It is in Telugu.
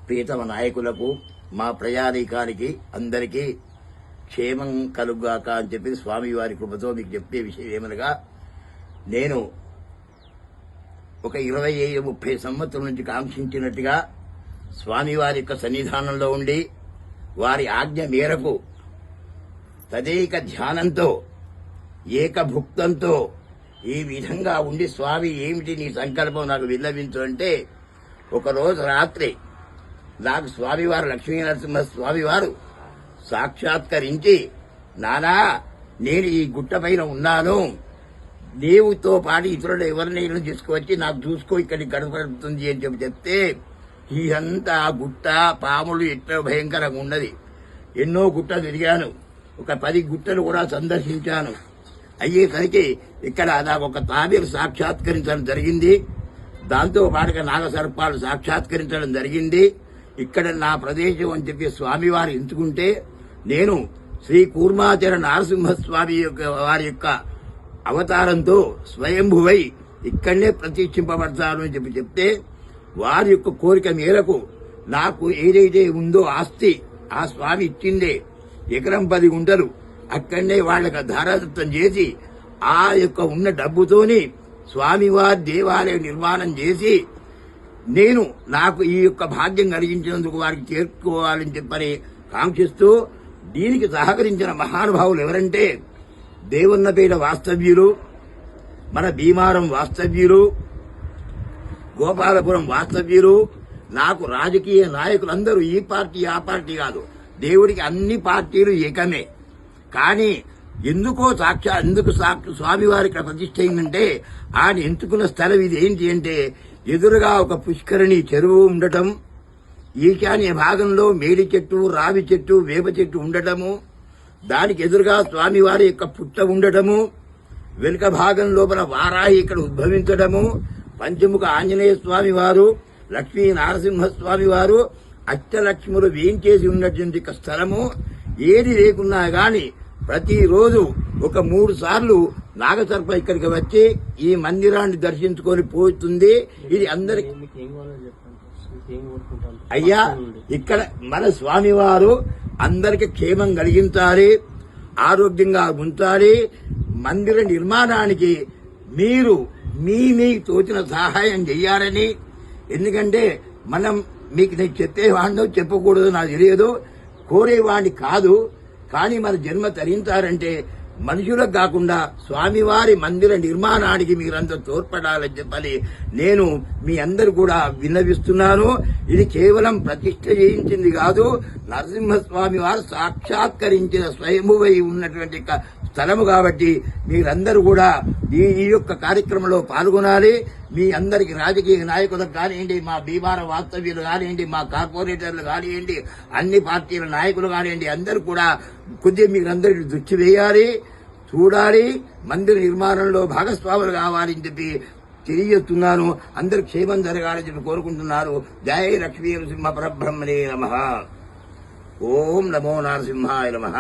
ప్రీతమ నాయకులకు మా ప్రయాణికానికి అందరికీ క్షేమం కలుగాక అని చెప్పి స్వామివారి కృపతో మీకు చెప్పే విషయం ఏమనగా, నేను ఒక 25-30 సంవత్సరం నుంచి కాంక్షించినట్టుగా స్వామివారి యొక్క సన్నిధానంలో ఉండి వారి ఆజ్ఞ మేరకు తదేక ధ్యానంతో ఏకభుక్తంతో ఈ విధంగా ఉండి, స్వామి ఏమిటి నీ సంకల్పం నాకు విన్నవించు అంటే, ఒకరోజు రాత్రి నాకు స్వామివారు లక్ష్మీనరసింహ స్వామివారు సాక్షాత్కరించి, నానా నేను ఈ గుట్ట పైన ఉన్నాను, దేవుతో పాటు ఇతరులు ఎవరినైనా తీసుకువచ్చి నాకు చూసుకో ఇక్కడికి గడపడుతుంది అని చెప్తే, ఇదంతా గుట్ట పాములు ఎట్లా భయంకరంగా ఉన్నది. ఎన్నో గుట్టలు తిరిగాను, ఒక 10 గుట్టలు కూడా సందర్శించాను. అయ్యేసరికి ఇక్కడ నాకు ఒక తాబేలు సాక్షాత్కరించడం జరిగింది. దాంతో పాటుగా నాగసర్పాలు సాక్షాత్కరించడం జరిగింది. ఇక్కడ నా ప్రదేశం అని చెప్పి స్వామివారు ఎంచుకుంటే, నేను శ్రీ కూర్మాచర నరసింహస్వామి వారి యొక్క అవతారంతో స్వయంభువై ఇక్కడనే ప్రతిష్ఠింపబడతాను అని చెప్తే, వారి యొక్క కోరిక మేరకు నాకు ఏదైతే ఉందో ఆస్తి ఆ స్వామి ఇచ్చిందే, ఎకరం 10 గుంటలు అక్కడనే వాళ్ళకి ధారాదత్తం చేసి ఆ యొక్క ఉన్న డబ్బుతోని స్వామివారి దేవాలయం నిర్మాణం చేసి, నేను నాకు ఈ యొక్క భాగ్యం కలిగించినందుకు వారికి చేర్చుకోవాలని చెప్పని కాంక్షిస్తూ, దీనికి సహకరించిన మహానుభావులు ఎవరంటే, దేవన్నపేట వాస్తవ్యులు, మన భీమారం వాస్తవ్యులు, గోపాలపురం వాస్తవ్యులు, నాకు రాజకీయ నాయకులందరూ ఈ పార్టీ ఆ పార్టీ కాదు, దేవుడికి అన్ని పార్టీలు ఏకమే. కానీ ఎందుకు స్వామివారి ఇక్కడ ప్రతిష్ఠ అయిందంటే, ఆయన ఎంచుకున్న స్థలం ఇది ఏంటి అంటే, ఎదురుగా ఒక పుష్కరిణి చెరువు ఉండటం, ఈశాన్య భాగంలో మేడి చెట్టు, రావి చెట్టు, వేప చెట్టు ఉండటము, దానికి ఎదురుగా స్వామివారి యొక్క పుట్ట ఉండటము, వెనుక భాగం లోపల వారాహి ఇక్కడ ఉద్భవించడము, పంచముఖ ఆంజనేయ స్వామి వారు, లక్ష్మీ నరసింహస్వామి వారు, అష్టలక్ష్ములు వేయించేసి ఉన్నటువంటి స్థలము. ఏది లేకున్నా గాని ప్రతిరోజు ఒక 3 సార్లు నాగసర్ప ఇక్కడికి వచ్చి ఈ మందిరాన్ని దర్శించుకొని పోతుంది. ఇది అందరికి అయ్యా, ఇక్కడ మన స్వామివారు అందరికి క్షేమం కలిగించాలి, ఆరోగ్యంగా ఉంచాలి. మందిర నిర్మాణానికి మీరు మీకు తోచిన సహాయం చెయ్యాలని. ఎందుకంటే మనం మీకు నేను చెప్పేవాడినో చెప్పకూడదు నాకు తెలియదు, కోరేవాడిని కాదు. కానీ మన జన్మ తరించారంటే మనుషులకు కాకుండా స్వామివారి మందిర నిర్మాణానికి మీరంతా తోడ్పడాలని చెప్పని నేను మీ అందరు కూడా విన్నవిస్తున్నాను. ఇది కేవలం ప్రతిష్ఠ చేయించింది కాదు, నరసింహస్వామి వారు సాక్షాత్కరించిన స్వయంభువై ఉన్నటువంటి స్థలము కాబట్టి మీరందరూ కూడా ఈ యొక్క కార్యక్రమంలో పాల్గొనాలి. మీ అందరికి రాజకీయ నాయకులకు కానివ్వండి, మా భీమార వాస్తవ్యులు కానివ్వండి, మా కార్పొరేటర్లు కానివ్వండి, అన్ని పార్టీల నాయకులు కానివ్వండి, అందరూ కూడా కొద్దిగా మీరందరికీ దృష్టి వేయాలి, చూడాలి, మందిర నిర్మాణంలో భాగస్వాములు కావాలని చెప్పి తెలియజేస్తున్నాను. అందరు క్షేమం జరగాలని చెప్పి కోరుకుంటున్నారు. జై లక్ష్మీ నరసింహ పరబ్రహ్మణే నమః. ఓం నమో నరసింహాయ నమః.